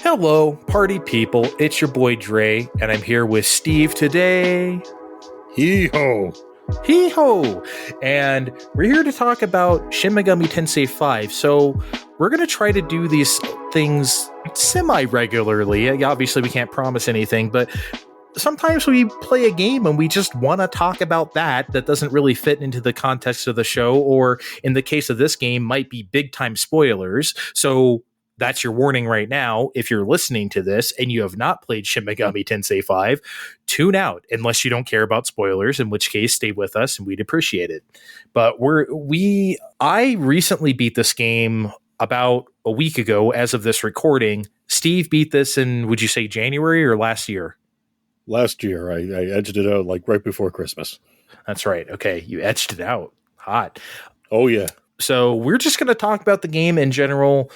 Hello, party people. It's your boy Dre, and I'm here with Steve today. Hee-ho! Hee-ho! And we're here to talk about Shin Megami Tensei V. So we're going to try to do these things semi-regularly. Obviously, we can't promise anything, but sometimes we play a game and we just want to talk about that doesn't really fit into the context of the show, or in the case of this game, might be big-time spoilers. So that's your warning right now. If you're listening to this and you have not played Shin Megami Tensei V, tune out unless you don't care about spoilers, in which case stay with us and we'd appreciate it. But I recently beat this game about a week ago as of this recording. Steve beat this in, would you say January or last year? Last year, I edged it out like right before Christmas. That's right. Okay, you edged it out. Hot. Oh, yeah. So we're just going to talk about the game in general,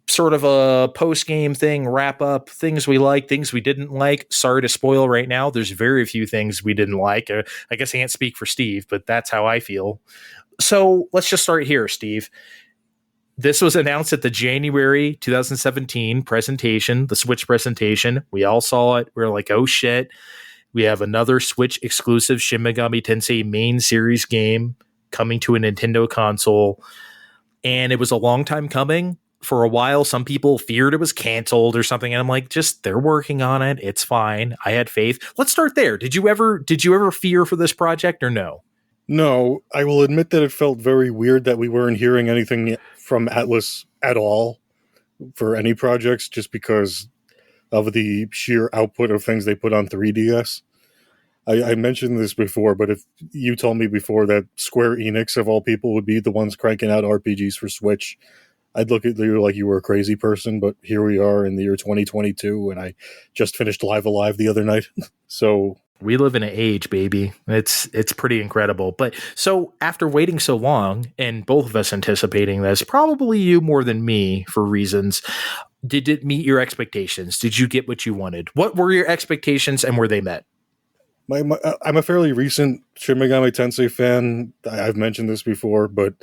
sort of a post-game thing, wrap up, things we like, things we didn't like. Sorry to spoil right now. There's very few things we didn't like. I guess I can't speak for Steve, but that's how I feel. So let's just start here, Steve. This was announced at the January 2017 presentation, the Switch presentation. We all saw it. We were like, oh shit. We have another Switch exclusive Shin Megami Tensei main series game coming to a Nintendo console. And it was a long time coming. For a while, some people feared it was canceled or something. And I'm like, they're working on it. It's fine. I had faith. Let's start there. Did you ever fear for this project or no? No, I will admit that it felt very weird that we weren't hearing anything from Atlas at all for any projects, just because of the sheer output of things they put on 3DS. I mentioned this before, but if you told me before that Square Enix, of all people, would be the ones cranking out RPGs for Switch, I'd look at you like you were a crazy person. But here we are in the year 2022, and I just finished Live Alive the other night. So we live in an age, baby. It's pretty incredible. But so after waiting so long, and both of us anticipating this, probably you more than me for reasons, did it meet your expectations? Did you get what you wanted? What were your expectations, and were they met? I'm a fairly recent Shin Megami Tensei fan. I've mentioned this before, but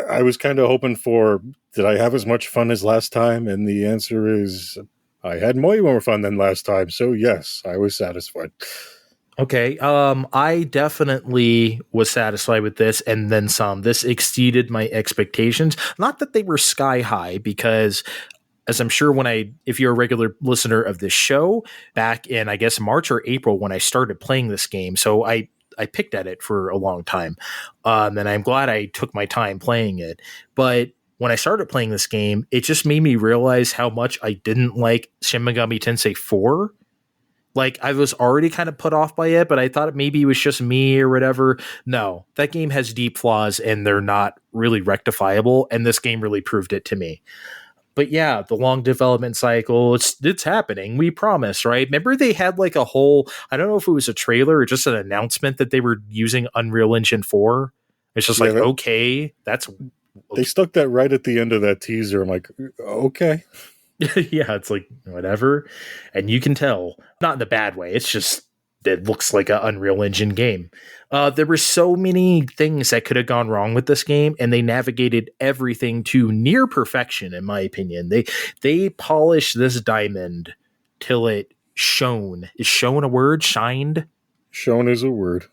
I was kind of hoping for, did I have as much fun as last time? And the answer is, I had way more fun than last time. So yes, I was satisfied. Okay, I definitely was satisfied with this, and then some. This exceeded my expectations. Not that they were sky high, because as I'm sure if you're a regular listener of this show, back in, I guess, March or April when I started playing this game, so I picked at it for a long time, and I'm glad I took my time playing it. But when I started playing this game, it just made me realize how much I didn't like Shin Megami Tensei 4. Like, I was already kind of put off by it, but I thought maybe it was just me or whatever. No, that game has deep flaws, and they're not really rectifiable, and this game really proved it to me. But yeah, the long development cycle, it's happening. We promise, right? Remember they had like a whole, I don't know if it was a trailer or just an announcement that they were using Unreal Engine 4. It's just okay, that's... They stuck that right at the end of that teaser. I'm like, okay. Yeah, it's like, whatever. And you can tell, not in the bad way, it's just, it looks like an Unreal Engine game. There were so many things that could have gone wrong with this game, and they navigated everything to near perfection, in my opinion. They polished this diamond till it shone. Is shone a word? Shined? Shone is a word.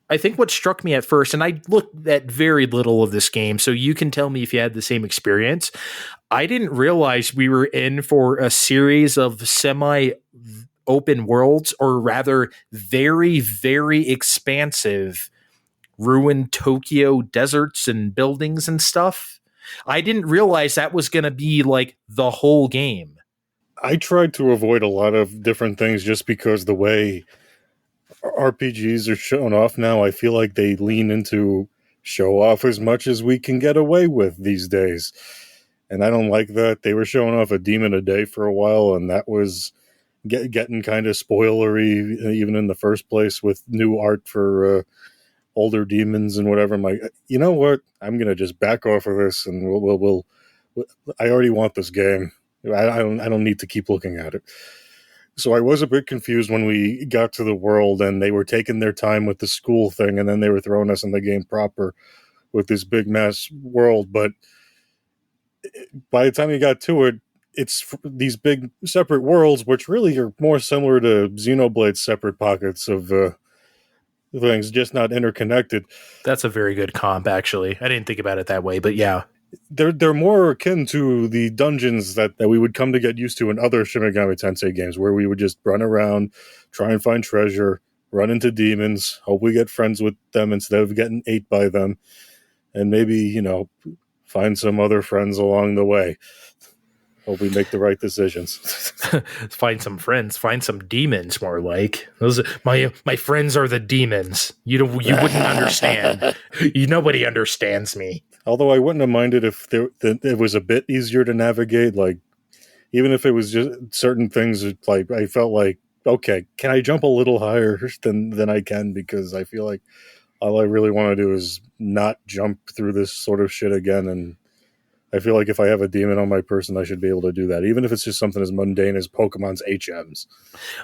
I think what struck me at first, and I looked at very little of this game, so you can tell me if you had the same experience. I didn't realize we were in for a series of semi-open worlds, or rather very, very expansive ruined Tokyo deserts and buildings and stuff. I didn't realize that was going to be like the whole game. I tried to avoid a lot of different things just because the way RPGs are shown off now, I feel like they lean into show off as much as we can get away with these days. And I don't like that. They were showing off a demon a day for a while, and that was getting kind of spoilery, even in the first place, with new art for older demons and whatever. I'm like, you know what? I'm going to just back off of this, and we'll I already want this game. I don't need to keep looking at it. So I was a bit confused when we got to the world and they were taking their time with the school thing, and then they were throwing us in the game proper with this big mass world. But by the time you got to it, it's these big separate worlds, which really are more similar to Xenoblade's separate pockets of things, just not interconnected. That's a very good comp, actually. I didn't think about it that way, but yeah. They're more akin to the dungeons that we would come to get used to in other Shin Megami Tensei games, where we would just run around, try and find treasure, run into demons, hope we get friends with them instead of getting ate by them, and maybe, find some other friends along the way. Hope we make the right decisions. Find some friends, find some demons, more like. Those my friends are the demons. You wouldn't understand. Nobody understands me. Although I wouldn't have minded if it was a bit easier to navigate, like even if it was just certain things, like I felt like, okay, can I jump a little higher than I can, because I feel like all I really want to do is not jump through this sort of shit again. And I feel like if I have a demon on my person, I should be able to do that, even if it's just something as mundane as Pokemon's HMs.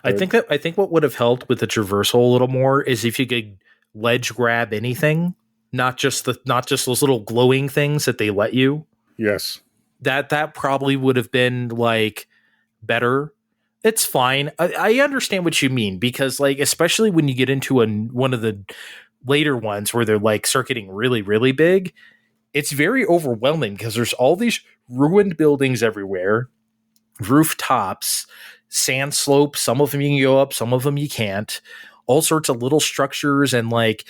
I think what would have helped with the traversal a little more is if you could ledge grab anything, not just those little glowing things that they let you. Yes, that probably would have been like better. It's fine. I understand what you mean, because like, especially when you get into one of the later ones where they're like circuiting really, really big, it's very overwhelming because there's all these ruined buildings everywhere, rooftops, sand slopes. Some of them you can go up, some of them you can't. All sorts of little structures. And like,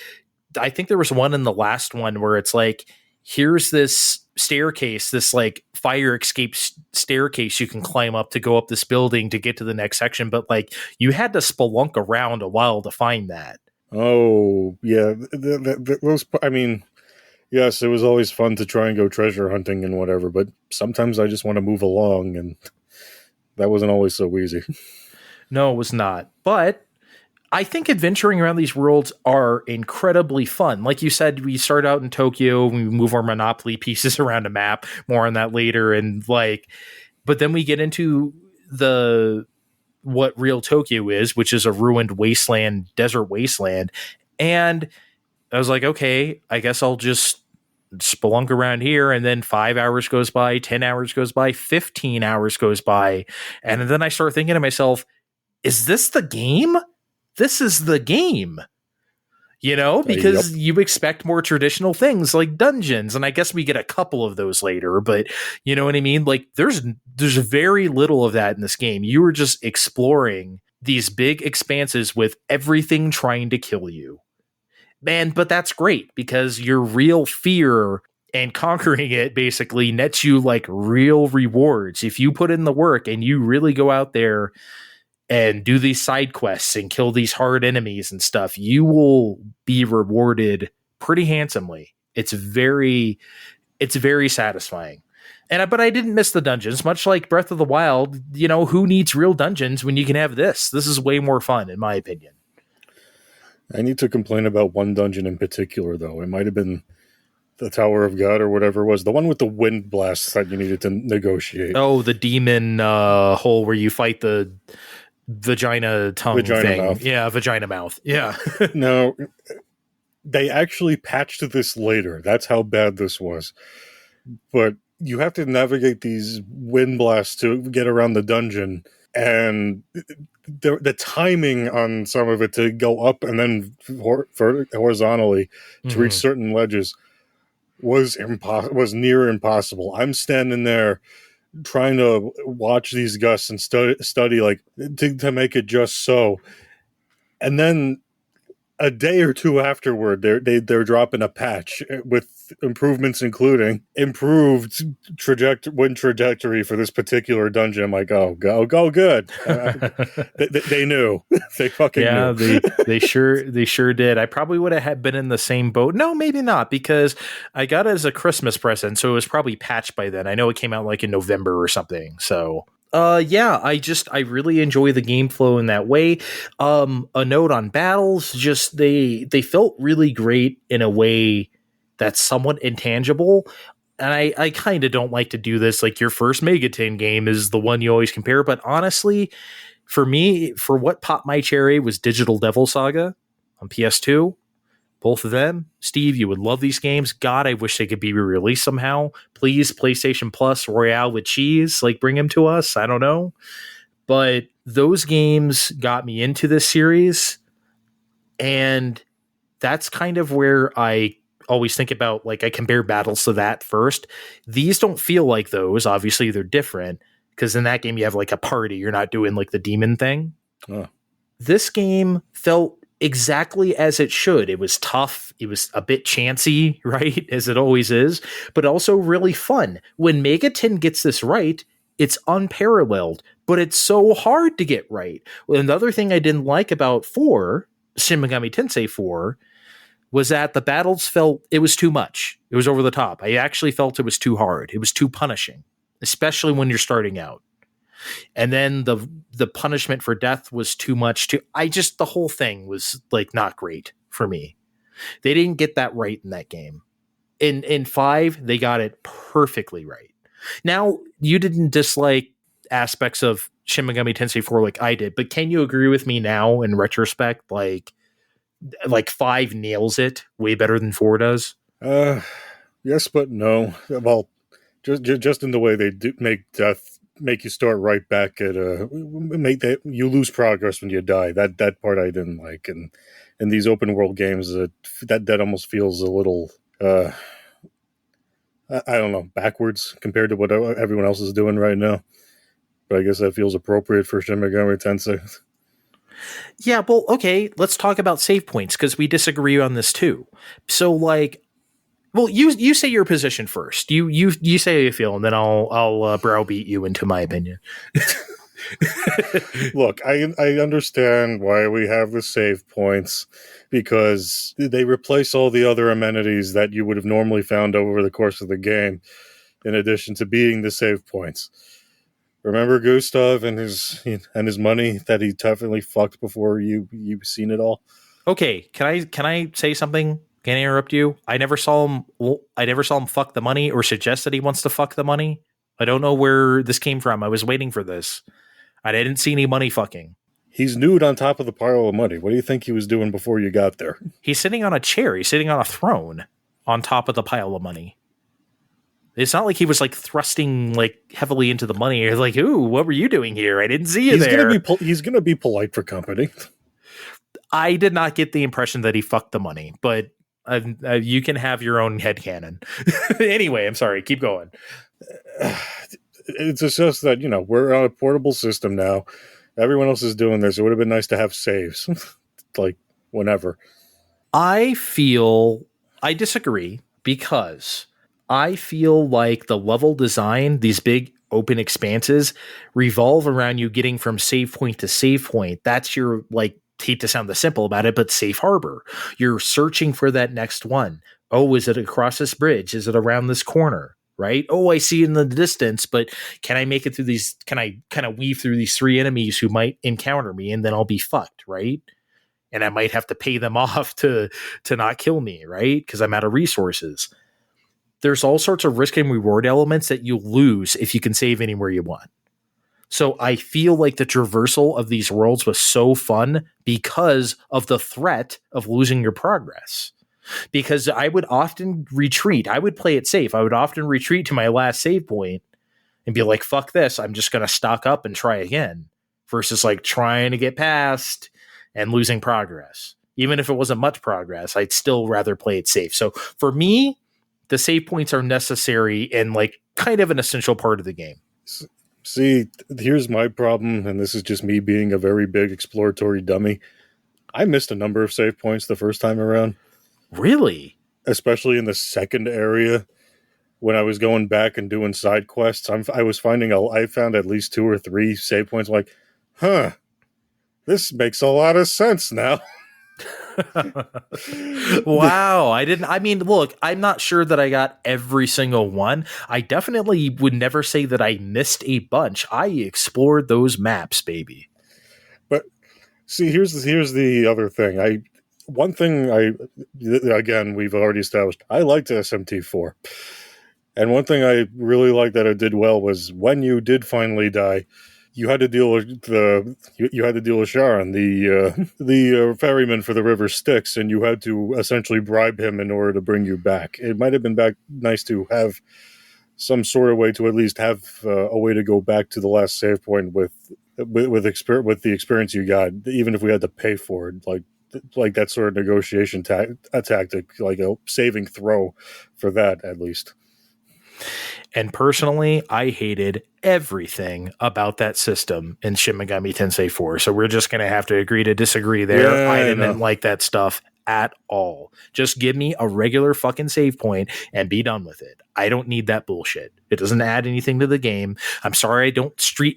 I think there was one in the last one where it's like, here's this staircase, this like fire escape staircase you can climb up to go up this building to get to the next section. But like, you had to spelunk around a while to find that. Oh, yeah. Those, I mean, yes, it was always fun to try and go treasure hunting and whatever, but sometimes I just want to move along, and that wasn't always so easy. No, it was not. But I think adventuring around these worlds are incredibly fun. Like you said, we start out in Tokyo, we move our Monopoly pieces around a map, more on that later, and like, but then we get into what real Tokyo is, which is a ruined wasteland, desert wasteland. And I was like, okay, I guess I'll just spelunk around here. And then 5 hours goes by, 10 hours goes by, 15 hours goes by. And then I start thinking to myself, is this the game? This is the game. Because Yep. you expect more traditional things like dungeons. And I guess we get a couple of those later, but you know what I mean? Like there's very little of that in this game. You were just exploring these big expanses with everything trying to kill you. Man, but that's great because your real fear and conquering it basically nets you like real rewards. If you put in the work and you really go out there and do these side quests and kill these hard enemies and stuff, you will be rewarded pretty handsomely. It's very satisfying. But I didn't miss the dungeons, much like Breath of the Wild. Who needs real dungeons when you can have this? This is way more fun, in my opinion. I need to complain about one dungeon in particular, though. It might have been the Tower of God or whatever it was, the one with the wind blasts that you needed to negotiate. Oh, the demon hole where you fight the vagina tongue thing. Mouth. Yeah, vagina mouth. Yeah. No, they actually patched this later. That's how bad this was. But you have to navigate these wind blasts to get around the dungeon, and the timing on some of it to go up and then horizontally to reach certain ledges was near impossible. I'm standing there trying to watch these gusts and study like to make it just so, and then a day or two afterward, they're dropping a patch with improvements, including improved wind trajectory for this particular dungeon. I'm like, oh, go good. They knew. They fucking knew. they sure did. I probably would have been in the same boat. No, maybe not, because I got it as a Christmas present, so it was probably patched by then. I know it came out like in November or something. So I really enjoy the game flow in that way. A note on battles, just they felt really great in a way that's somewhat intangible. And I kind of don't like to do this. Like your first MegaTen game is the one you always compare. But honestly, for me, for what popped my cherry was Digital Devil Saga on PS2. Both of them, Steve, you would love these games. God, I wish they could be re-released somehow. Please, PlayStation Plus Royale with cheese, like bring them to us. I don't know. But those games got me into this series. And that's kind of where I always think about, like, I compare battles to that first. These don't feel like those. Obviously, they're different because in that game you have like a party. You're not doing like the demon thing. Oh. This game felt exactly as it should. It was tough. It was a bit chancy, right? As it always is, but also really fun. When MegaTen gets this right, it's unparalleled, but it's so hard to get right. Well, another thing I didn't like about Shin Megami Tensei 4 was that the battles felt it was too much. It was over the top. I actually felt it was too hard. It was too punishing, especially when you're starting out. And then the punishment for death was too much too. The whole thing was like not great for me. They didn't get that right in that game. In 5, they got it perfectly right. Now, you didn't dislike aspects of Shin Megami Tensei 4 like I did, but can you agree with me now in retrospect, like 5 nails it way better than 4 does? Yes, but no. Well, just in the way they do make death make you start right back at you lose progress when you die. That part I didn't like, and in these open world games, that almost feels a little I don't know, backwards compared to what everyone else is doing right now. But I guess that feels appropriate for Shin Megami Tensei. Yeah, well, okay, let's talk about save points because we disagree on this too. So, like, well, you say your position first. You say how you feel, and then I'll browbeat you into my opinion. Look, I understand why we have the save points, because they replace all the other amenities that you would have normally found over the course of the game, in addition to being the save points. Remember Gustav and his money that he definitely fucked before you've seen it all? Okay, can I say something? Can I interrupt you? I never saw him fuck the money or suggest that he wants to fuck the money. I don't know where this came from. I was waiting for this. I didn't see any money fucking. He's nude on top of the pile of money. What do you think he was doing before you got there? He's sitting on a chair. He's sitting on a throne on top of the pile of money. It's not like he was like thrusting like heavily into the money. He's like, "Ooh, what were you doing here? I didn't see you there." He's gonna be polite for company. I did not get the impression that he fucked the money, but you can have your own headcanon. Anyway, I'm sorry. Keep going. It's just that, we're on a portable system now. Everyone else is doing this. It would have been nice to have saves, like whenever. I disagree because I feel like the level design, these big open expanses, revolve around you getting from save point to save point. That's your, like, hate to sound the simple about it, but safe harbor. You're searching for that next one. Oh, is it across this bridge? Is it around this corner? Right? Oh, I see it in the distance, but can I make it through these? Can I kind of weave through these 3 enemies who might encounter me, and then I'll be fucked, right? And I might have to pay them off to not kill me, right? Because I'm out of resources. There's all sorts of risk and reward elements that you lose if you can save anywhere you want. So I feel like the traversal of these worlds was so fun because of the threat of losing your progress. Because I would often retreat. I would play it safe. I would often retreat to my last save point and be like, fuck this. I'm just going to stock up and try again. Versus like trying to get past and losing progress. Even if it wasn't much progress, I'd still rather play it safe. So for me, the save points are necessary and like kind of an essential part of the game. See, here's my problem, and this is just me being a very big exploratory dummy. I missed a number of save points the first time around. Really? Especially in the second area, when I was going back and doing side quests. I found at least 2 or 3 save points. Like, this makes a lot of sense now. Wow. Look, I'm not sure that I got every single one. I definitely would never say that I missed a bunch. I explored those maps, baby. But see, here's the other thing. Again, we've already established, I liked SMT4. And one thing I really liked that it did well was when you did finally die, you had to deal with you had to deal with Sharon, the ferryman for the river Styx, and you had to essentially bribe him in order to bring you back. It might have been nice to have some sort of way to at least have a way to go back to the last save point with the experience you got, even if we had to pay for it, like that sort of negotiation tactic, like a saving throw for that at least. And personally, I hated everything about that system in Shin Megami Tensei 4. So we're just going to have to agree to disagree there. Yeah, I didn't like that stuff at all. Just give me a regular fucking save point and be done with it. I don't need that bullshit. It doesn't add anything to the game. I'm sorry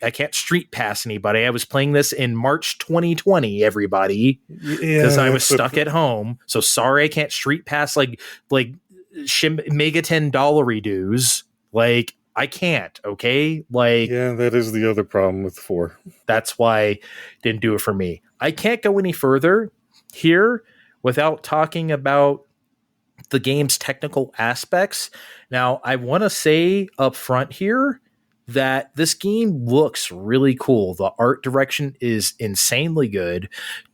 I can't street pass anybody. I was playing this in March 2020, everybody, because I was stuck at home. So sorry I can't street pass like MegaTen dollary dues. Like, I can't, okay? Like, yeah, that is the other problem with 4. That's why it didn't do it for me. I can't go any further here without talking about the game's technical aspects. Now, I want to say up front here that this game looks really cool. The art direction is insanely good.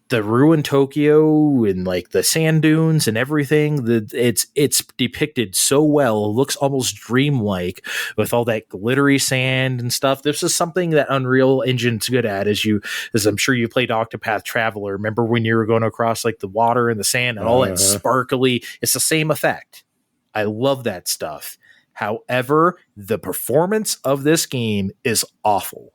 The ruined Tokyo and like the sand dunes and everything, it's depicted so well. It looks almost dreamlike with all that glittery sand and stuff. This is something that Unreal Engine's good at, as I'm sure you played Octopath Traveler. Remember when you were going across like the water and the sand and all that sparkly? It's the same effect. I love that stuff. However, the performance of this game is awful.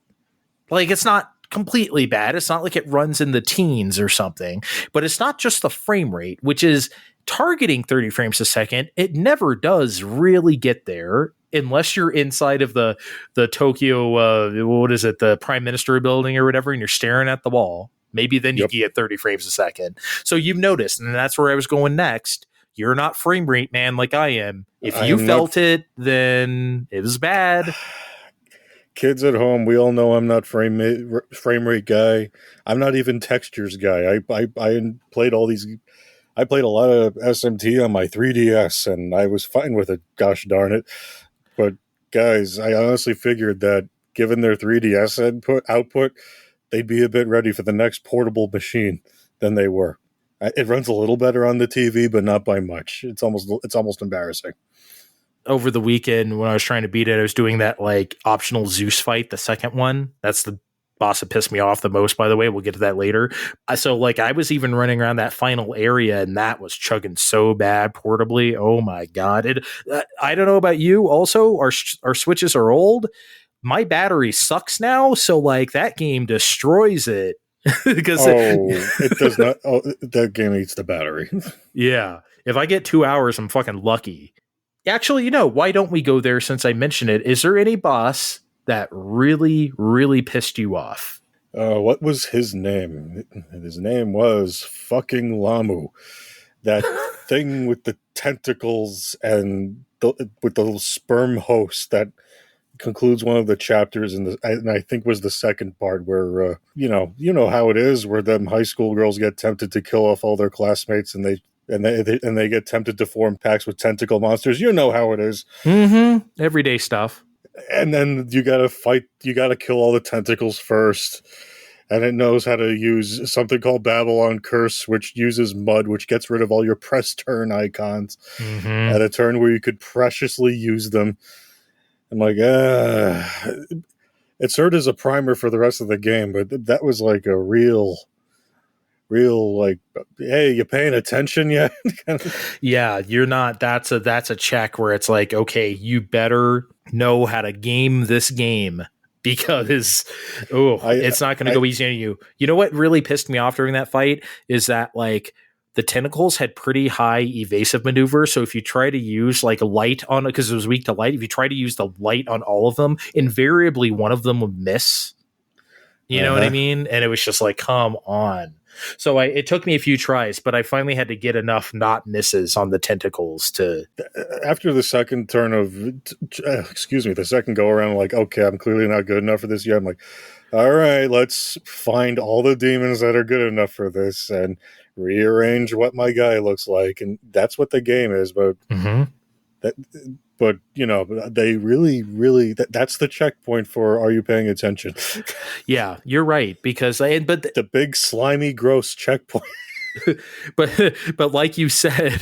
Like, it's not completely bad. It's not like it runs in the teens or something, but it's not just the frame rate, which is targeting 30 frames a second. It never does really get there unless you're inside of the Tokyo, what is it, the Prime Minister building or whatever, and you're staring at the wall. Maybe then you can get 30 frames a second. So you've noticed, and that's where I was going next. You're not frame rate man like I am. If you felt it, then it was bad. Kids at home, we all know I'm not frame rate guy. I'm not even textures guy. I played all these. I played a lot of SMT on my 3DS, and I was fine with it. Gosh darn it! But guys, I honestly figured that given their 3DS output, they'd be a bit ready for the next portable machine than they were. It runs a little better on the TV, but not by much. It's almost embarrassing. Over the weekend when I was trying to beat it, I was doing that like optional Zeus fight, the second one. That's the boss that pissed me off the most, by the way. We'll get to that later. So like I was even running around that final area and that was chugging so bad portably. Oh my God. I don't know about you. Also, our Switches are old. My battery sucks now. So like that game destroys it. Because it does not. Oh, that game eats the battery. Yeah. If I get 2 hours, I'm fucking lucky. Actually, why don't we go there since I mentioned it? Is there any boss that really, really pissed you off? What was his name? His name was fucking Lamu. That thing with the tentacles and with the little sperm host that concludes one of the chapters and I think was the second part where you know how it is, where them high school girls get tempted to kill off all their classmates and they get tempted to form packs with tentacle monsters. You know how it is. Mm-hmm. Everyday stuff. And then you gotta kill all the tentacles first. And it knows how to use something called Babylon Curse, which uses mud, which gets rid of all your press turn icons at a turn where you could preciously use them. I'm like, it served as a primer for the rest of the game, but that was like a real like, hey, you paying attention yet? Yeah, you're not. That's a check where it's like, okay, you better know how to game this game because it's not going to go easy on you. You know what really pissed me off during that fight is that like the tentacles had pretty high evasive maneuver. So if you try to use like a light on it, because it was weak to light, if you try to use the light on all of them, invariably one of them would miss. You know what I mean? And it was just like, come on. So it took me a few tries, but I finally had to get enough not misses on the tentacles to. After the second turn the second go around, I'm like, okay, I'm clearly not good enough for this yet. I'm like, all right, let's find all the demons that are good enough for this and rearrange what my guy looks like. And that's what the game is. But That, but they really that's the checkpoint for are you paying attention? Yeah, you're right because but The big slimy gross checkpoint. but but like you said,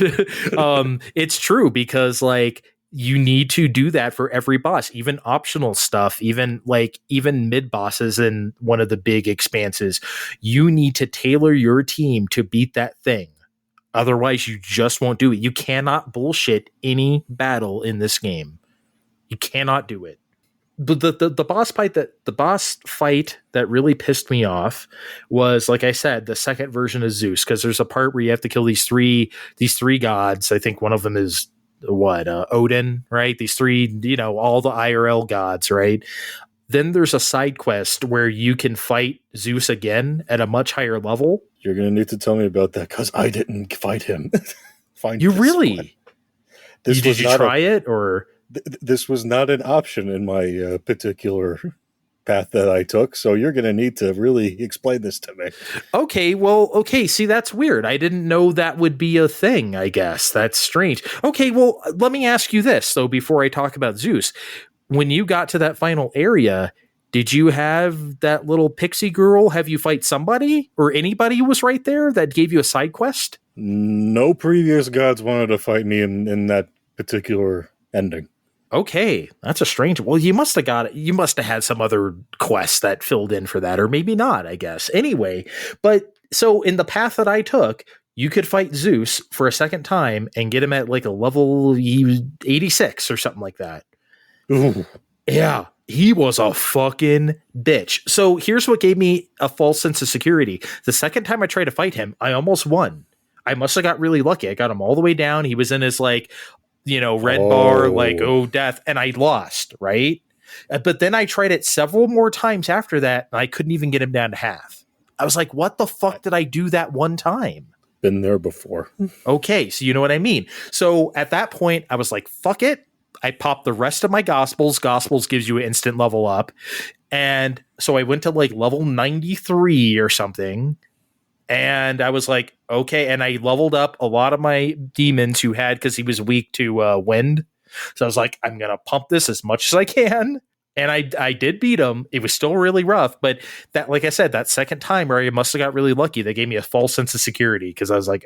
it's true because like you need to do that for every boss, even optional stuff, even mid bosses in one of the big expanses. You need to tailor your team to beat that thing. Otherwise, you just won't do it. You cannot bullshit any battle in this game. You cannot do it. But the boss fight that really pissed me off was, like I said, the second version of Zeus, because there's a part where you have to kill these three gods. I think one of them is Odin, right? These three, all the IRL gods, right? Then there's a side quest where you can fight Zeus again at a much higher level. You're gonna need to tell me about that because I didn't fight him. You really? Did you try it or? This was not an option in my particular path that I took, so you're going to need to really explain this to me. Okay, see, that's weird. I didn't know that would be a thing, I guess. That's strange. Okay, well, let me ask you this, though, before I talk about Zeus. When you got to that final area, did you have that little pixie girl have you fight somebody or anybody who was right there that gave you a side quest? No previous gods wanted to fight me in that particular ending. Okay, that's a strange. Well, you must have had some other quest that filled in for that, or maybe not, I guess. Anyway, but so in the path that I took, you could fight Zeus for a second time and get him at like a level 86 or something like that. Ooh. Yeah, he was a fucking bitch. So here's what gave me a false sense of security. The second time I tried to fight him, I almost won. I must have got really lucky. I got him all the way down. He was in his red bar, death, and I lost, right? But then I tried it several more times after that, and I couldn't even get him down to half. I was like, what the fuck did I do that one time? Been there before. Okay, so you know what I mean. So at that point, I was like, fuck it. I popped the rest of my Gospels. Gospels gives you an instant level up. And so I went to like level 93 or something. And I was like, okay. And I leveled up a lot of my demons who had, because he was weak to wind. So I was like, I'm going to pump this as much as I can. And I did beat him. It was still really rough. But that, like I said, that second time where I must have got really lucky, they gave me a false sense of security because I was like,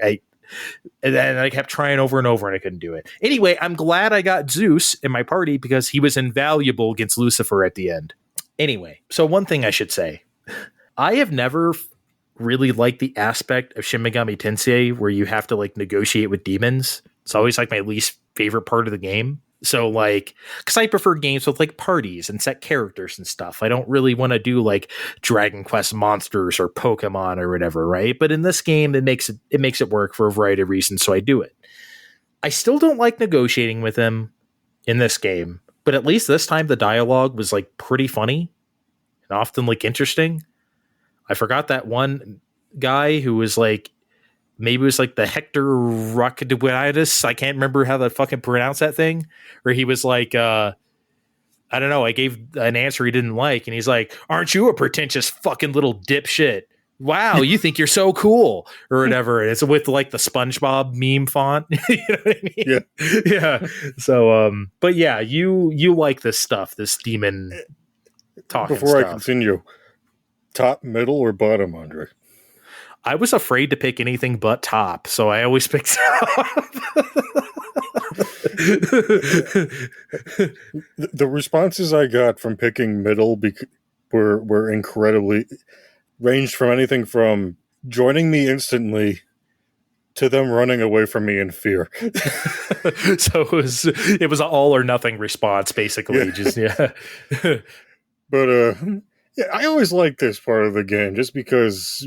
and I kept trying over and over and I couldn't do it. Anyway, I'm glad I got Zeus in my party because he was invaluable against Lucifer at the end. Anyway, so one thing I should say, I have never really liked the aspect of Shin Megami Tensei where you have to like negotiate with demons. It's always like my least favorite part of the game. So like, because I prefer games with like parties and set characters and stuff. I don't really want to do like Dragon Quest monsters or Pokemon or whatever, right? But in this game, it makes it work for a variety of reasons, so I do it. I still don't like negotiating with him in this game, but at least this time the dialogue was like pretty funny and often like interesting. I forgot that one guy who was like, maybe it was like the Hector Rockadewaitis. I can't remember how to fucking pronounce that thing. Where he was like, I don't know. I gave an answer he didn't like. And he's like, aren't you a pretentious fucking little dipshit? Wow, you think you're so cool or whatever. And it's with like the SpongeBob meme font. You know what I mean? Yeah. Yeah. So, but yeah, you like this stuff, this demon talking Before stuff. I continue, top, middle, or bottom, Andre? I was afraid to pick anything but top, so I always picked top. The responses I got from picking middle were incredibly ranged from anything from joining me instantly to them running away from me in fear. So it was an all or nothing response, basically. Yeah. Just yeah. But yeah, I always like this part of the game just because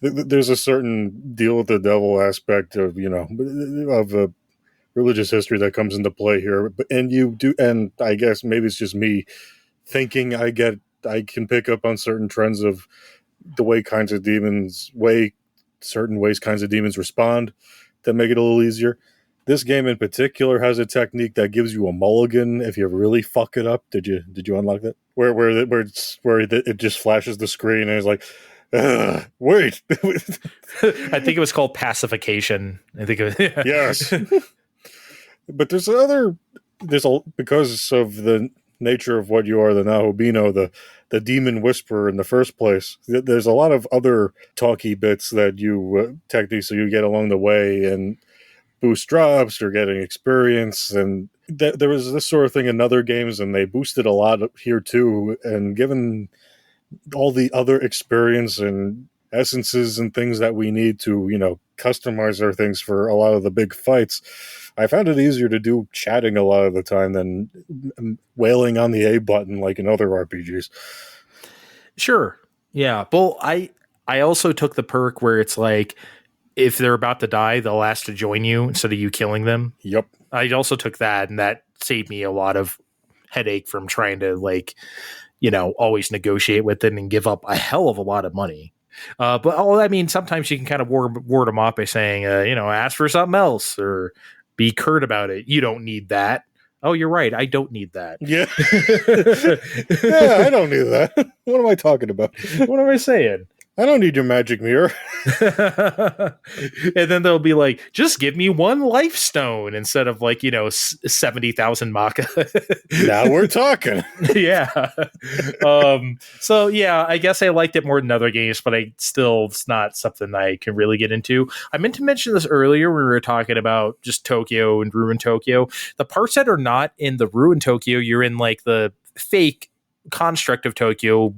there's a certain deal with the devil aspect of of religious history that comes into play here. And I guess maybe it's just me thinking I can pick up on certain trends of the way kinds of demons respond that make it a little easier. This game in particular has a technique that gives you a mulligan if you really fuck it up. Did you unlock that? Where it just flashes the screen and it's like, wait. I think it was called pacification. I think it was, yeah. Yes. But because of the nature of what you are, the Nahobino, the demon whisperer in the first place. There's a lot of other talky bits that you techniques that you get along the way, and boost drops or getting experience, and there was this sort of thing in other games, and they boosted a lot here too. And given all the other experience and essences and things that we need to, customize our things for a lot of the big fights, I found it easier to do chatting a lot of the time than wailing on the A button like in other RPGs. Sure. Yeah. Well, I also took the perk where it's like, if they're about to die, they'll ask to join you instead of you killing them. Yep. I also took that, and that saved me a lot of headache from trying to always negotiate with them and give up a hell of a lot of money. But sometimes you can kind of ward them off by saying, ask for something else or be curt about it. You don't need that. Oh, you're right. I don't need that. Yeah. Yeah, I don't need that. What am I talking about? What am I saying? I don't need your magic mirror. And then they'll be like, just give me one life stone instead of 70,000 maca. Now we're talking. Yeah. So yeah, I guess I liked it more than other games, but it's not something I can really get into. I meant to mention this earlier when we were talking about just Tokyo and Ruined Tokyo. The parts that are not in the Ruined Tokyo, you're in the fake construct of Tokyo,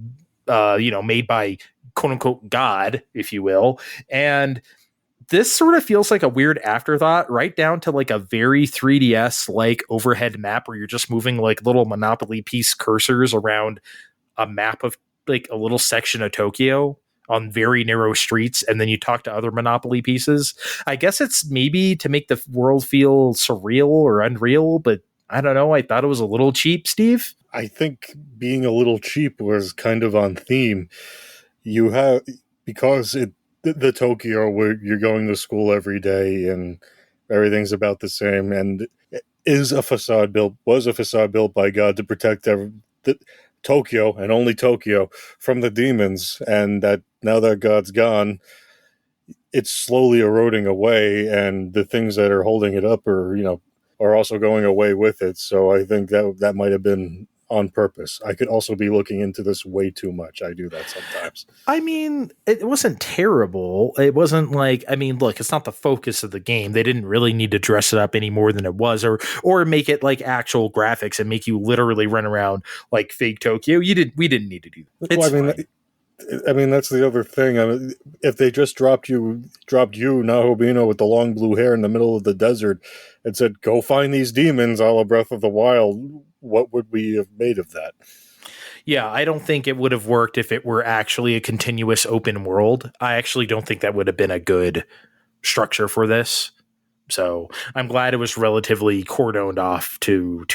made by quote unquote God, if you will. And this sort of feels like a weird afterthought, right down to a very 3DS overhead map where you're just moving little Monopoly piece cursors around a map of a little section of Tokyo on very narrow streets, and then you talk to other Monopoly pieces. I guess it's maybe to make the world feel surreal or unreal, but I don't know. I thought it was a little cheap, Steve. I think being a little cheap was kind of on theme. You have, because the Tokyo where you're going to school every day and everything's about the same, and was a facade built by God to protect Tokyo and only Tokyo from the demons, and that now that God's gone, it's slowly eroding away, and the things that are holding it up are also going away with it. So I think that might have been on purpose. I could also be looking into this way too much. I do that sometimes. I mean, it wasn't terrible. It wasn't look, it's not the focus of the game. They didn't really need to dress it up any more than it was, or make it actual graphics and make you literally run around like fake Tokyo. We didn't need to do that. That's the other thing. If they just dropped you Nahobino with the long blue hair in the middle of the desert and said, go find these demons a la Breath of the Wild, what would we have made of that? Yeah, I don't think it would have worked if it were actually a continuous open world. I actually don't think that would have been a good structure for this. So I'm glad it was relatively cordoned off to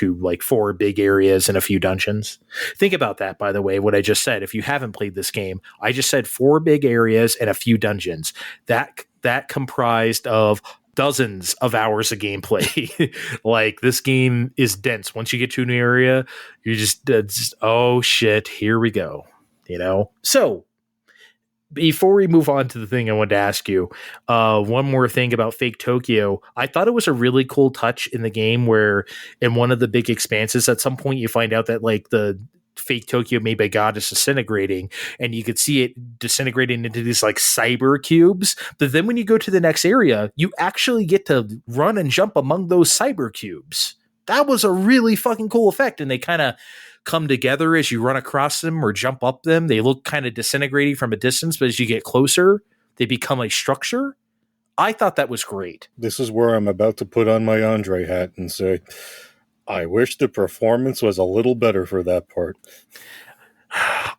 4 big areas and a few dungeons. Think about that, by the way, what I just said. If you haven't played this game, I just said 4 big areas and a few dungeons. That comprised of dozens of hours of gameplay. This game is dense. Once you get to an area, you just oh shit, here we go. So before we move on to the thing I wanted to ask you, one more thing about Fake Tokyo. I thought it was a really cool touch in the game where in one of the big expanses, at some point you find out that the fake Tokyo made by God is disintegrating, and you could see it disintegrating into these cyber cubes. But then when you go to the next area, you actually get to run and jump among those cyber cubes. That was a really fucking cool effect, and they kind of come together as you run across them or jump up them. They look kind of disintegrating from a distance, but as you get closer, they become a structure. I thought that was great. This is where I'm about to put on my Andre hat and say, I wish the performance was a little better for that part.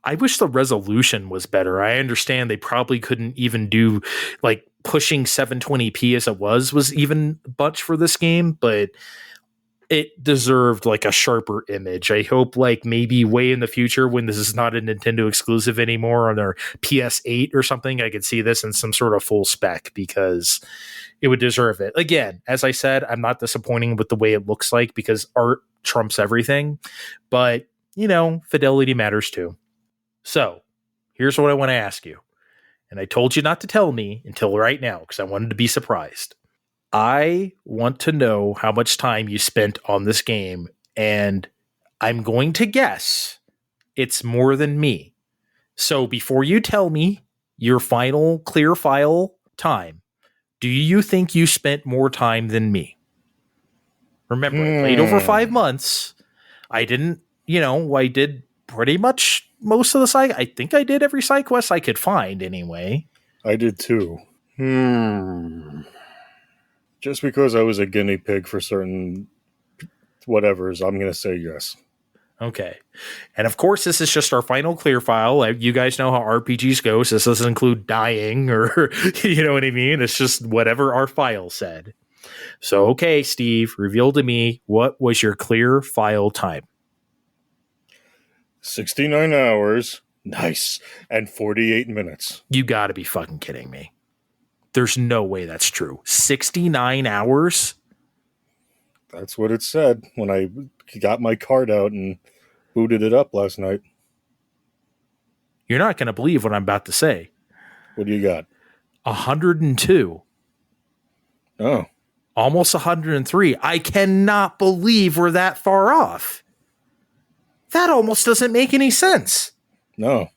I wish the resolution was better. I understand they probably couldn't even do pushing 720p as it was even much for this game, but it deserved a sharper image. I hope maybe way in the future when this is not a Nintendo exclusive anymore on their PS8 or something, I could see this in some sort of full spec because it would deserve it. Again, as I said, I'm not disappointing with the way it looks like because art trumps everything, but fidelity matters too. So here's what I want to ask you. And I told you not to tell me until right now because I wanted to be surprised. I want to know how much time you spent on this game, and I'm going to guess it's more than me. So before you tell me your final clear file time, do you think you spent more time than me? Remember, I played over 5 months. I didn't, I did pretty much most of the side. I think I did every side quest I could find anyway. I did too. Just because I was a guinea pig for certain whatevers, I'm going to say yes. Okay. And of course, this is just our final clear file. You guys know how RPGs go. So this doesn't include dying or, you know what I mean? It's just whatever our file said. So, okay, Steve, reveal to me, what was your clear file time? 69 hours. Nice. And 48 minutes. You got to be fucking kidding me. There's no way that's true. 69 hours? That's what it said when I got my card out and booted it up last night. You're not going to believe what I'm about to say. What do you got? 102. Oh. Almost 103. I cannot believe we're that far off. That almost doesn't make any sense. No.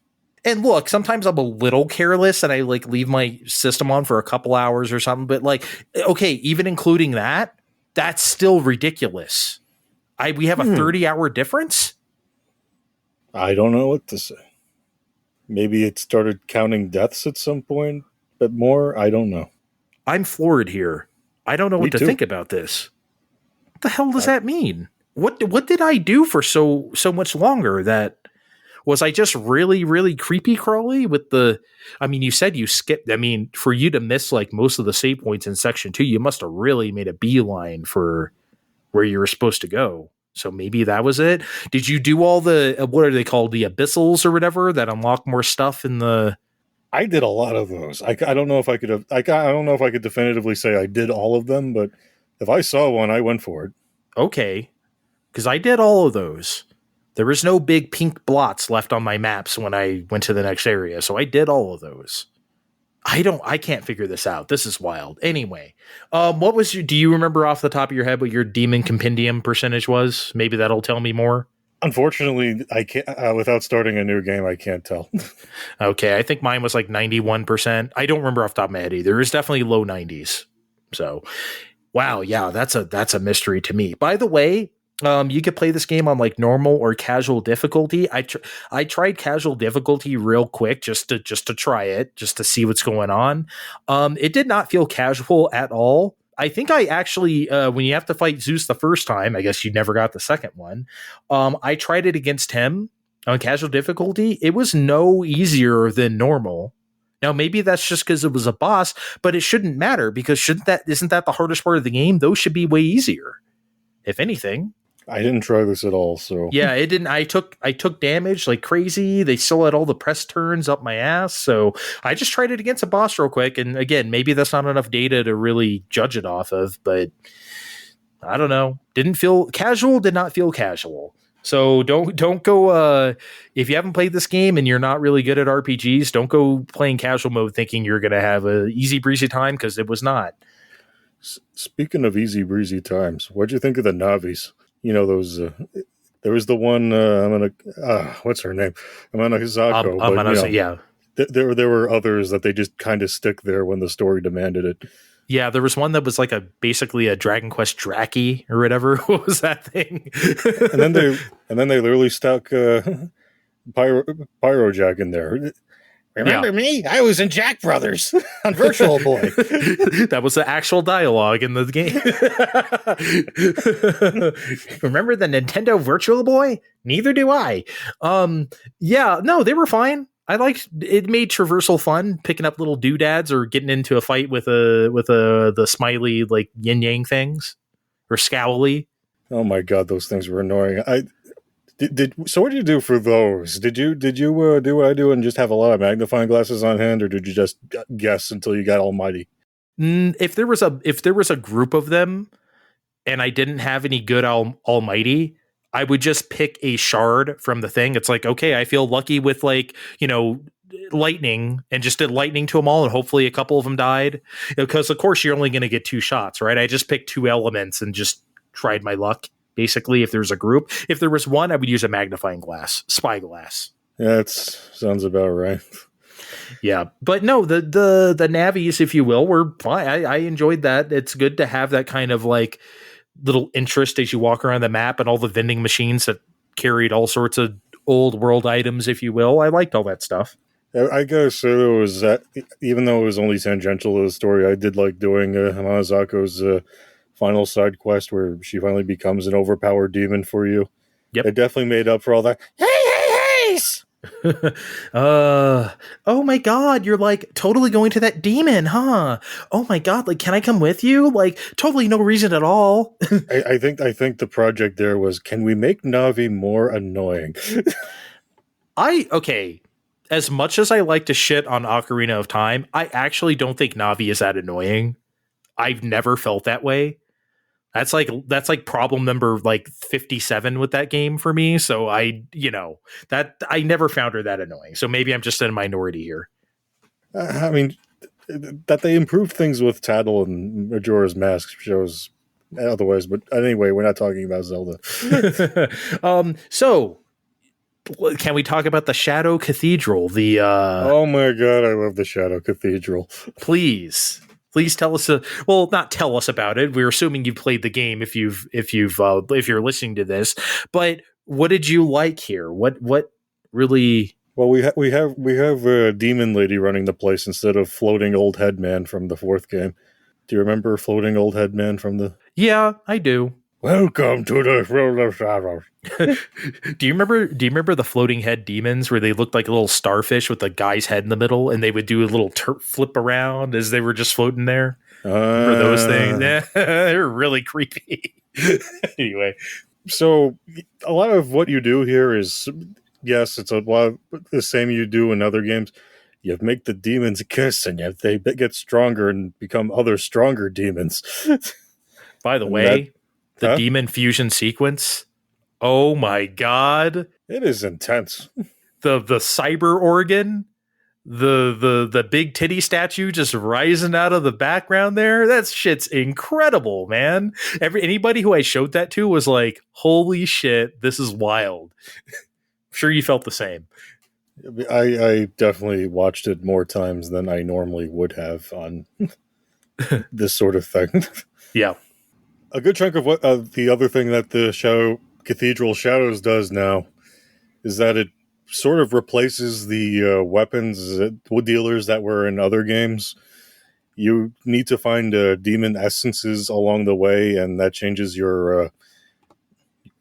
And look, sometimes I'm a little careless and I leave my system on for a couple hours or something. But okay, even including that, that's still ridiculous. We have a 30-hour difference? I don't know what to say. Maybe it started counting deaths at some point, but more, I don't know. I'm floored here. I don't know what to think about this. What the hell does that mean? What did I do for so much longer? That was I just really, really creepy crawly with the. I mean, you said you skipped. I mean, for you to miss most of the save points in section 2, you must have really made a beeline for where you were supposed to go. So maybe that was it. Did you do all the what are they called, the abyssals or whatever that unlock more stuff in the? I did a lot of those. I don't know if I could have. I don't know if I could definitively say I did all of them, but if I saw one, I went for it. Okay, because I did all of those. There was no big pink blots left on my maps when I went to the next area, so I did all of those. I can't figure this out. This is wild. Anyway, what was do you remember off the top of your head what your demon compendium percentage was? Maybe that'll tell me more. Unfortunately, I can't. Without starting a new game, I can't tell. Okay, I think mine was 91%. I don't remember off the top of my head either. It was definitely low 90s. So, wow, yeah, that's a mystery to me. By the way, you could play this game on normal or casual difficulty. I tried casual difficulty real quick just to try it, just to see what's going on. It did not feel casual at all. I think I actually, when you have to fight Zeus the first time, I guess you never got the second one. I tried it against him on casual difficulty. It was no easier than normal. Now, maybe that's just because it was a boss, but it shouldn't matter because isn't that the hardest part of the game? Those should be way easier, if anything. I didn't try this at all, so yeah, it didn't. I took damage like crazy. They still had all the press turns up my ass, so I just tried it against a boss real quick. And again, maybe that's not enough data to really judge it off of, but I don't know. Didn't feel casual. Did not feel casual. So don't go if you haven't played this game and you're not really good at RPGs, don't go playing casual mode thinking you're going to have a easy breezy time, because it was not. Speaking of easy breezy times, what'd you think of the Navis? You know, those, there was the one, what's her name? Amana Hizako. Yeah. There were others that they just kind of stick there when the story demanded it. Yeah, there was one that was basically a Dragon Quest Draki or whatever. What was that thing? and then they literally stuck Pyrojack in there. Remember me? I was in Jack Brothers on Virtual Boy. That was the actual dialogue in the game. Remember the Nintendo Virtual Boy? Neither do I. Yeah, no, they were fine. I liked it. Made traversal fun, picking up little doodads or getting into a fight with the smiley yin yang things or scowly. Oh my god, those things were annoying. So what did you do for those? Did you do what I do and just have a lot of magnifying glasses on hand, or did you just guess until you got almighty? If there was a group of them and I didn't have any good almighty, I would just pick a shard from the thing. It's like, okay, I feel lucky with like, lightning, and just did lightning to them all, and hopefully a couple of them died. Because of course you're only going to get 2 shots, right? I just picked 2 elements and just tried my luck. Basically, if there's a group, if there was one, I would use a magnifying glass, spyglass. Yeah, that sounds about right. Yeah, but no, the navies, if you will, were fine. I enjoyed that. It's good to have that kind of like little interest as you walk around the map, and all the vending machines that carried all sorts of old world items, if you will. I liked all that stuff. I gotta say, though, was that even though it was only tangential to the story, I did like doing Hanazako's final side quest where she finally becomes an overpowered demon for you. Yep. It definitely made up for all that. Hey! Oh my god, you're like totally going to that demon, huh? Oh my god, like, can I come with you? Like, totally no reason at all. I think the project there was, can we make Navi more annoying? Okay. As much as I like to shit on Ocarina of Time, I actually don't think Navi is that annoying. I've never felt that way. That's like problem number like 57 with that game for me. So I never found her that annoying. So maybe I'm just in a minority here. I mean, that they improved things with Tattle and Majora's Mask shows otherwise. But anyway, we're not talking about Zelda. So can we talk about the Shadow Cathedral? Oh my god, I love the Shadow Cathedral. Please tell us. Well, not tell us about it. We're assuming you played the game if you're listening to this. But what did you like here? What really? Well, we have a demon lady running the place instead of floating old headman from the 4th game. Do you remember floating old headman from the? Yeah, I do. Welcome to the world of shadows. Do you remember the floating head demons where they looked like a little starfish with a guy's head in the middle, and they would do a little flip around as they were just floating there? Remember those things? They're really creepy. Anyway, so a lot of what you do here is, yes, it's a lot of the same you do in other games. You make the demons kiss, and yet they get stronger and become other stronger demons. By the way, the demon fusion sequence. Oh my god. It is intense. The cyber organ, the big titty statue just rising out of the background there. That shit's incredible, man. Anybody who I showed that to was like, holy shit, this is wild. I'm sure you felt the same. I definitely watched it more times than I normally would have on this sort of thing. Yeah. A good chunk of what the other thing that the Cathedral Shadows does now is that it sort of replaces the weapons wood dealers that were in other games. You need to find demon essences along the way, and that changes your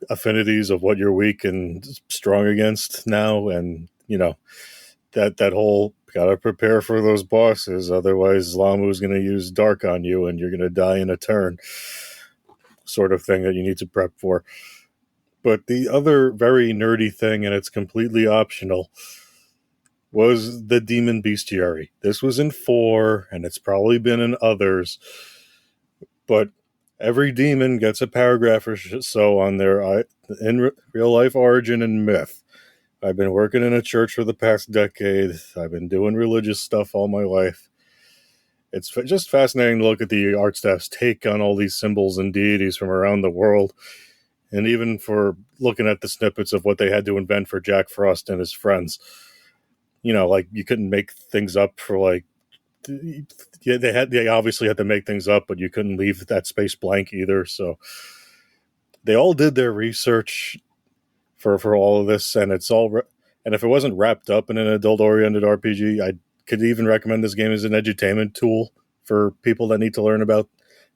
affinities of what you're weak and strong against now. And that whole gotta prepare for those bosses, otherwise Lamu's going to use dark on you and you're going to die in a turn sort of thing that you need to prep for. But the other very nerdy thing, and it's completely optional, was the demon bestiary. This was in 4, and it's probably been in others, but every demon gets a paragraph or so on their real life origin and myth. I've been working in a church for the past decade. I've been doing religious stuff all my life. It's just fascinating to look at the art staff's take on all these symbols and deities from around the world. And even for looking at the snippets of what they had to invent for Jack Frost and his friends. Like you couldn't make things up for like, yeah, they obviously had to make things up, but you couldn't leave that space blank either. So they all did their research for all of this, and it's all, and if it wasn't wrapped up in an adult-oriented RPG, I could even recommend this game as an edutainment tool for people that need to learn about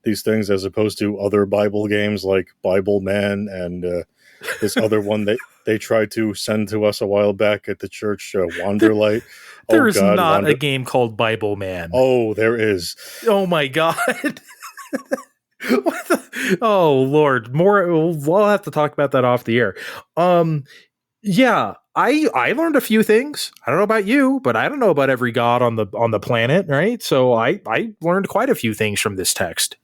these things, as opposed to other Bible games like Bible Man and this other one they tried to send to us a while back at the church, Wanderlight. There is not a game called Bible Man. Oh, there is. Oh my god. Oh Lord, we'll have to talk about that off the air. Yeah, I learned a few things. I don't know about you, but I don't know about every god on the planet, right? So I learned quite a few things from this text.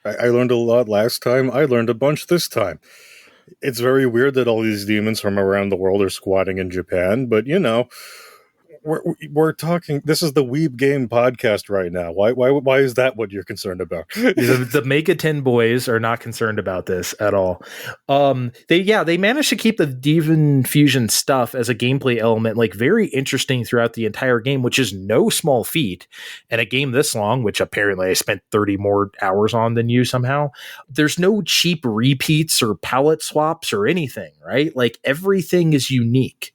I learned a lot last time. I learned a bunch this time. It's very weird that all these demons from around the world are squatting in Japan, but we're talking. This is the Weeb Game podcast right now. Why is that what you're concerned about? The MegaTen Boys are not concerned about this at all. They managed to keep the Demon Fusion stuff as a gameplay element like very interesting throughout the entire game, which is no small feat. And a game this long, which apparently I spent 30 more hours on than you somehow, there's no cheap repeats or palette swaps or anything, right? Like everything is unique.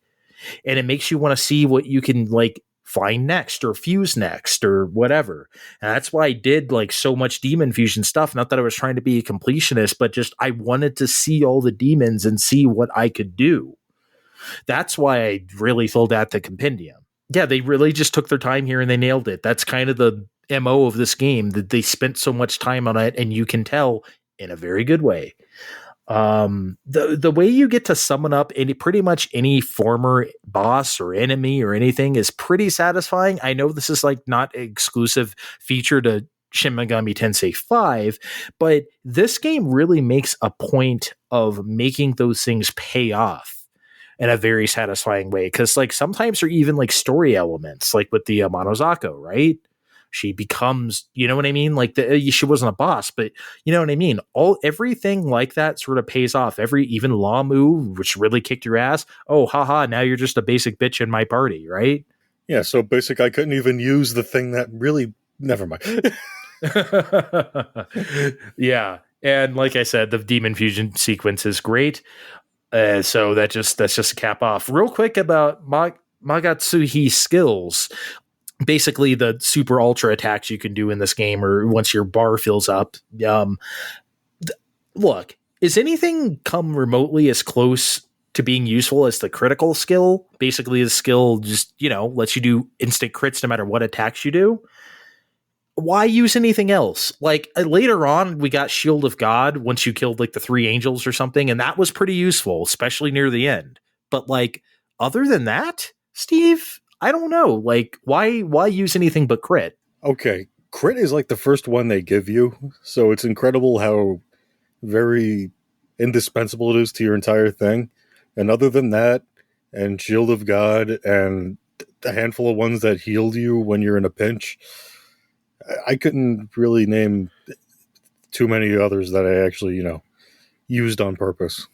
And it makes you want to see what you can like find next or fuse next or whatever. And that's why I did like so much demon fusion stuff. Not that I was trying to be a completionist, but just I wanted to see all the demons and see what I could do. That's why I really filled out the compendium. Yeah, they really just took their time here and they nailed it. That's kind of the MO of this game, that they spent so much time on it, and you can tell in a very good way. The way you get to summon up pretty much any former boss or enemy or anything is pretty satisfying. I know this is like not exclusive feature to Shin Megami Tensei V, but this game really makes a point of making those things pay off in a very satisfying way. Cause like sometimes they're even like story elements, like with the Monozako, right? She becomes, you know what I mean? Like she wasn't a boss, but you know what I mean? Everything like that sort of pays off. Even Lamu, which really kicked your ass. Oh, haha, now you're just a basic bitch in my party, right? Yeah, so basic I couldn't even use the thing that really, never mind. Yeah. And like I said, the demon fusion sequence is great. So that's just a cap off. Real quick about Magatsuhi's skills. Basically the super ultra attacks you can do in this game, or once your bar fills up. Look, is anything come remotely as close to being useful as the critical skill? Basically the skill just, lets you do instant crits no matter what attacks you do. Why use anything else? Like later on we got Shield of God once you killed like the 3 angels or something, and that was pretty useful, especially near the end. But like other than that, Steve, I don't know. Like, why use anything but crit? Okay, crit is like the first one they give you, so it's incredible how very indispensable it is to your entire thing. And other than that, and Shield of God, and a handful of ones that healed you when you're in a pinch, I couldn't really name too many others that I actually, used on purpose.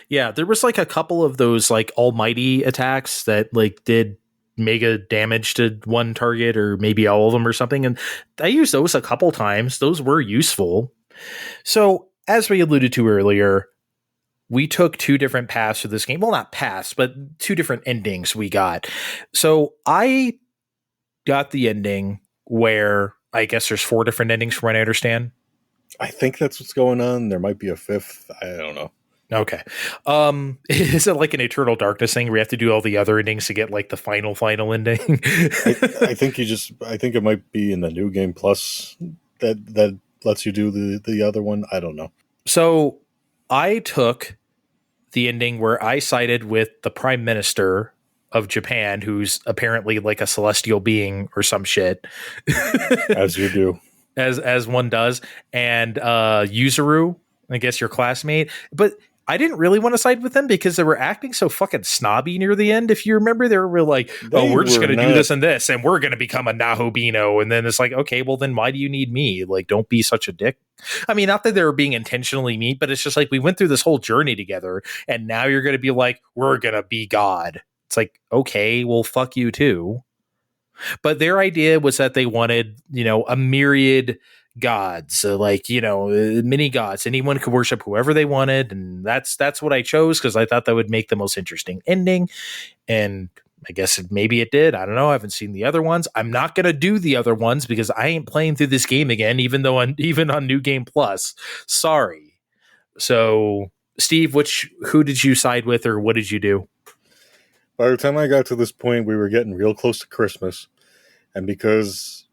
Yeah, there was like a couple of those like almighty attacks that like did mega damage to one target, or maybe all of them or something, and I used those a couple times. Those were useful. So as we alluded to earlier, we took 2 different paths for this game. Well, not paths, but 2 different endings we got. So I got the ending where I guess there's 4 different endings from what I understand. I think that's what's going on. There might be a 5th. I don't know. Okay. Is it like an Eternal Darkness thing where you have to do all the other endings to get like the final ending? I think it might be in the New Game Plus that lets you do the other one. I don't know. So I took the ending where I sided with the Prime Minister of Japan, who's apparently like a celestial being or some shit. As you do. As one does. And Yuzuru, I guess your classmate. But I didn't really want to side with them because they were acting so fucking snobby near the end. If you remember, they were like, we're just going to do this and this, and we're going to become a Nahobino. And then it's like, okay, well then why do you need me? Like, don't be such a dick. I mean, not that they were being intentionally mean, but it's just like, we went through this whole journey together, and now you're going to be like, we're going to be God. It's like, okay, well, fuck you too. But their idea was that they wanted, a myriad gods, mini gods. Anyone could worship whoever they wanted, and that's what I chose because I thought that would make the most interesting ending. And I guess maybe it did. I don't know. I haven't seen the other ones. I'm not gonna do the other ones because I ain't playing through this game again, even on New Game Plus. Sorry. So, Steve, who did you side with, or what did you do? By the time I got to this point, we were getting real close to Christmas, and because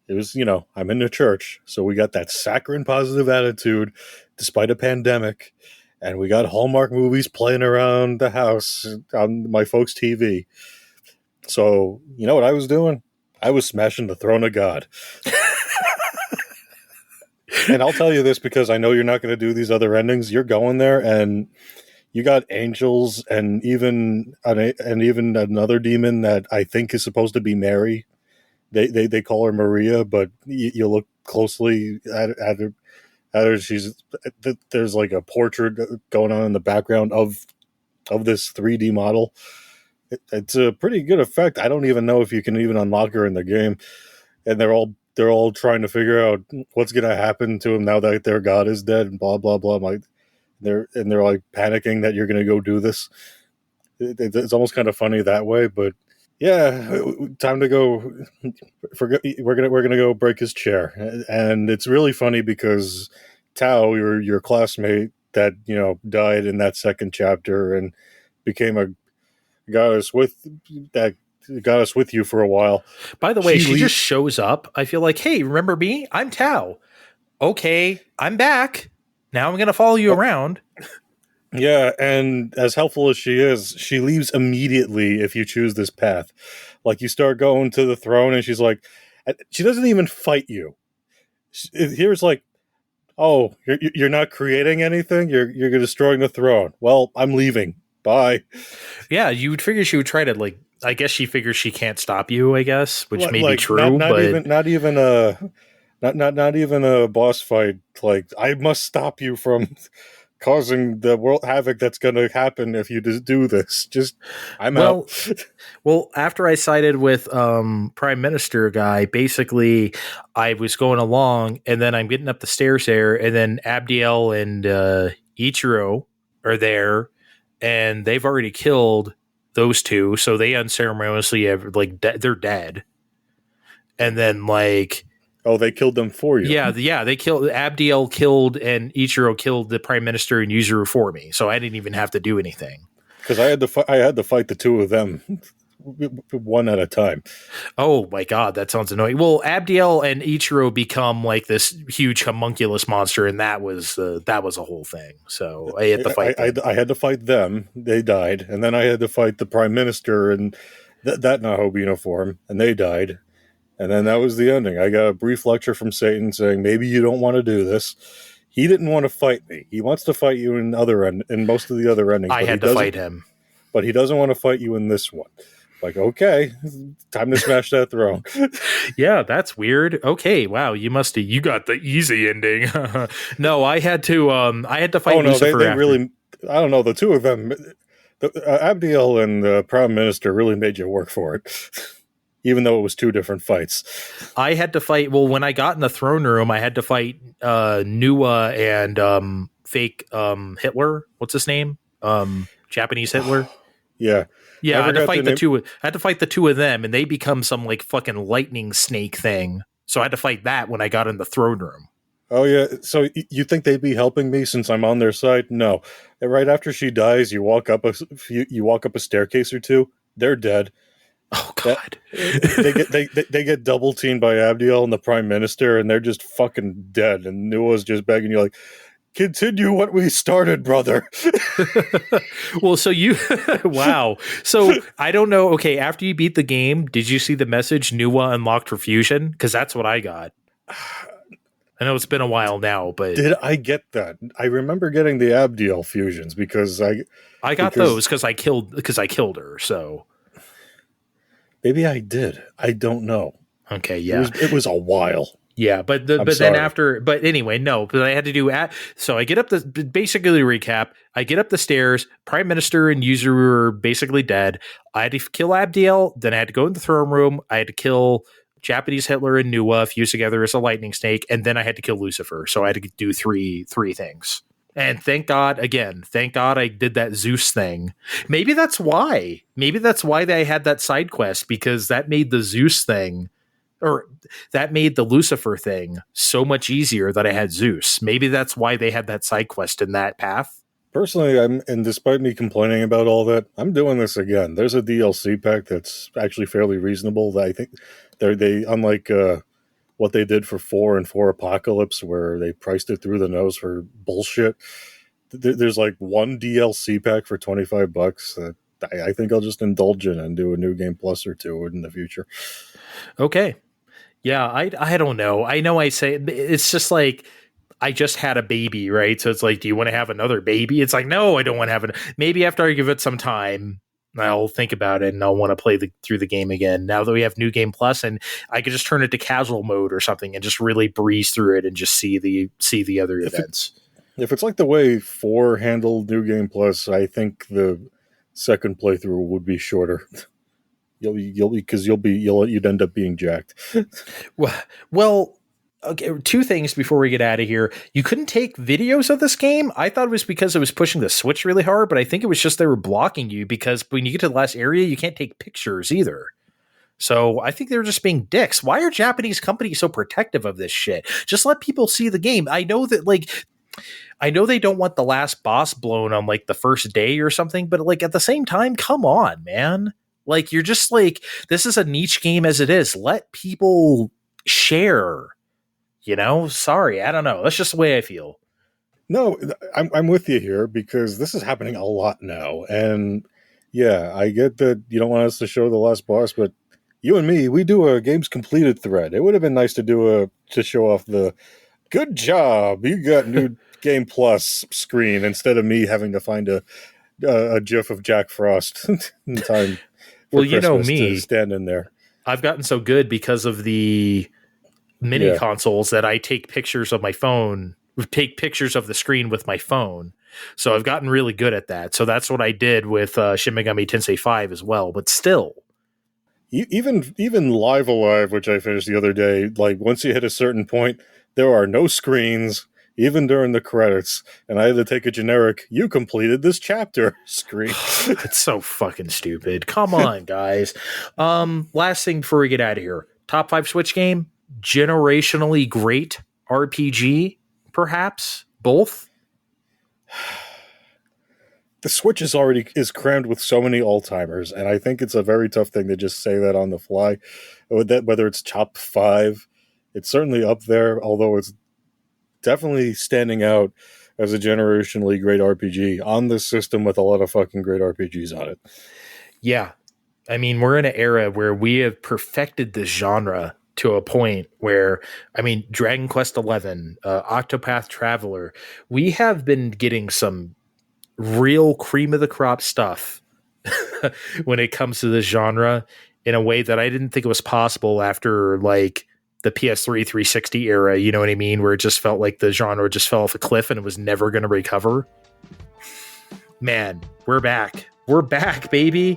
it was, I'm in the church, so we got that saccharine positive attitude despite a pandemic, and we got Hallmark movies playing around the house on my folks' TV. So, you know what I was doing? I was smashing the Throne of God. And I'll tell you this because I know you're not going to do these other endings. You're going there, and you got angels, and even another demon that I think is supposed to be Mary. They call her Maria, but you look closely at her. There's like a portrait going on in the background of this 3D model. It's a pretty good effect. I don't even know if you can even unlock her in the game, and they're all trying to figure out what's going to happen to him now that their god is dead, and blah blah blah. They're like panicking that you're going to go do this. It's almost kind of funny that way, but yeah, time to go. We're gonna go break his chair, and it's really funny because Tao, your classmate that died in that second chapter and became a goddess that got us with you for a while. By the way, she just shows up. I feel like, hey, remember me? I'm Tao. Okay, I'm back. Now I'm going to follow you around. Yeah, and as helpful as she is, she leaves immediately if you choose this path. Like, you start going to the throne, and she's like, she doesn't even fight you. Here's like, oh, you're not creating anything? You're destroying the throne. Well, I'm leaving. Bye. Yeah, you would figure she would try to, like, I guess she figures she can't stop you, I guess, which may be Like, true, not but even a boss fight. Like, I must stop you from causing the world havoc that's going to happen if you just do this. I'm out. Well, after I sided with Prime Minister guy, basically I was going along, and then I'm getting up the stairs there, and then Abdiel and Ichiro are there, and they've already killed those two, so they unceremoniously have, like, they're dead. And then, like, oh, they killed them for you. yeah, they killed Abdiel, killed, and Ichiro killed the Prime Minister and Yuzuru for me, so I didn't even have to do anything. Because I had to fight the two of them one at a time. Oh my god, that sounds annoying. Well, Abdiel and Ichiro become like this huge homunculus monster, and that was a whole thing. So I had to fight I had to fight them. They died, and then I had to fight the Prime Minister and that Nahobe uniform, and they died. And then that was the ending. I got a brief lecture from Satan saying, maybe you don't want to do this. He didn't want to fight me. He wants to fight you in most of the other endings. I had to fight him. But he doesn't want to fight you in this one. Like, okay, time to smash that throne. Yeah, that's weird. Okay, wow, you got the easy ending. No, I had to fight Lucifer. They really, I don't know, the two of them, Abdiel and the Prime Minister really made you work for it. Even though it was two different fights. I had to fight, well, when I got in the throne room, I had to fight Nuwa and fake Hitler. What's his name? Japanese Hitler. Yeah. Yeah, I had to fight the two. I had to fight the two of them, and they become some like fucking lightning snake thing. So I had to fight that when I got in the throne room. Oh yeah. So you think they'd be helping me since I'm on their side? No. Right after she dies, you walk up a staircase or two. They're dead. Oh god. They get double teamed by Abdiel and the Prime Minister, and they're just fucking dead. And Nua's just begging you, like, continue what we started, brother. Well, so wow. So I don't know. Okay, after you beat the game, did you see the message Nuwa unlocked for fusion? Because that's what I got. I know it's been a while now, but did I get that? I remember getting the Abdiel fusions because I got those because I killed her. So maybe I did. I don't know. Okay, yeah, it was a while. Yeah, but then after, but anyway, no, but I had to do so I get up basically recap. I get up the stairs. Prime Minister and Yuzuru are basically dead. I had to kill Abdiel. Then I had to go in the throne room. I had to kill Japanese Hitler and Nuwa fused together as a lightning snake, and then I had to kill Lucifer. So I had to do three things. And thank God I did that Zeus thing. Maybe that's why they had that side quest, because that made the Zeus thing, or that made the Lucifer thing so much easier that I had Zeus. Maybe that's why they had that side quest in that path. Personally, and despite me complaining about all that, I'm doing this again. There's a DLC pack that's actually fairly reasonable. That I think they unlike what they did for 4 and 4 Apocalypse, where they priced it through the nose for bullshit. There's like one DLC pack for $25 that I think I'll just indulge in and do a new game plus or two in the future. Okay. Yeah, I don't know. I know I say it's just like I just had a baby, right? So it's like, do you want to have another baby? It's like, no, I don't want to have it. Maybe after I give it some time, I'll think about it and I'll want to play through the game again. Now that we have New Game Plus, and I could just turn it to casual mode or something and just really breeze through it and just see the other events. If it's like the way 4 handled New Game Plus, I think the second playthrough would be shorter. You'd end up being jacked. Well, okay, 2 things before we get out of here. You couldn't take videos of this game. I thought it was because it was pushing the Switch really hard, but I think it was just they were blocking you because when you get to the last area, you can't take pictures either. So I think they're just being dicks. Why are Japanese companies so protective of this shit? Just let people see the game. I know they don't want the last boss blown on like the first day or something, but like at the same time, come on, man. Like you're just like, this is a niche game as it is. Let people share, Sorry, I don't know. That's just the way I feel. No, I'm with you here because this is happening a lot now. And yeah, I get that you don't want us to show the last boss, but you and me, we do a games completed thread. It would have been nice to show off the good job, you got New Game Plus screen instead of me having to find a GIF of Jack Frost in time. Well, you know me, to stand in there. I've gotten so good because of the mini consoles that I take pictures of my phone, take pictures of the screen with my phone. So I've gotten really good at that. So that's what I did with Shin Megami Tensei V as well. But still, even Live Alive, which I finished the other day, like once you hit a certain point, there are no screens, even during the credits, and I had to take a generic, you completed this chapter screen. It's so fucking stupid. Come on, guys. Last thing before we get out of here. Top 5 Switch game, generationally great RPG, perhaps? Both? The Switch is crammed with so many all-timers, and I think it's a very tough thing to just say that on the fly. Whether it's top 5, it's certainly up there, although it's definitely standing out as a generationally great RPG on this system with a lot of fucking great RPGs on it. Yeah. I mean, we're in an era where we have perfected this genre to a point where, I mean, Dragon Quest XI, Octopath Traveler, we have been getting some real cream of the crop stuff when it comes to this genre in a way that I didn't think it was possible after like the PS3 360 era, you know what I mean? Where it just felt like the genre just fell off a cliff and it was never going to recover. Man, we're back. We're back, baby.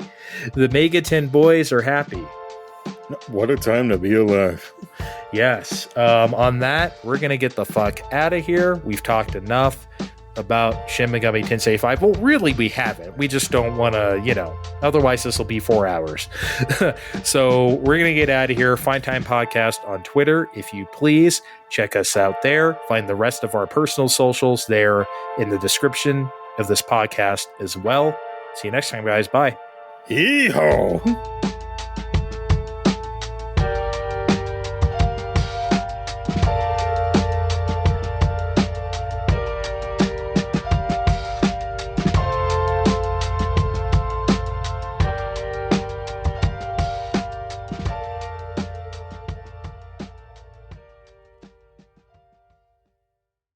The MegaTen Boys are happy. What a time to be alive. Yes. On that, we're going to get the fuck out of here. We've talked enough about Shin Megami Tensei V. Well, really, we haven't. We just don't want to, otherwise this will be 4 hours. So we're going to get out of here. Find Time Podcast on Twitter, if you please. Check us out there. Find the rest of our personal socials there in the description of this podcast as well. See you next time, guys. Bye. Hee-haw!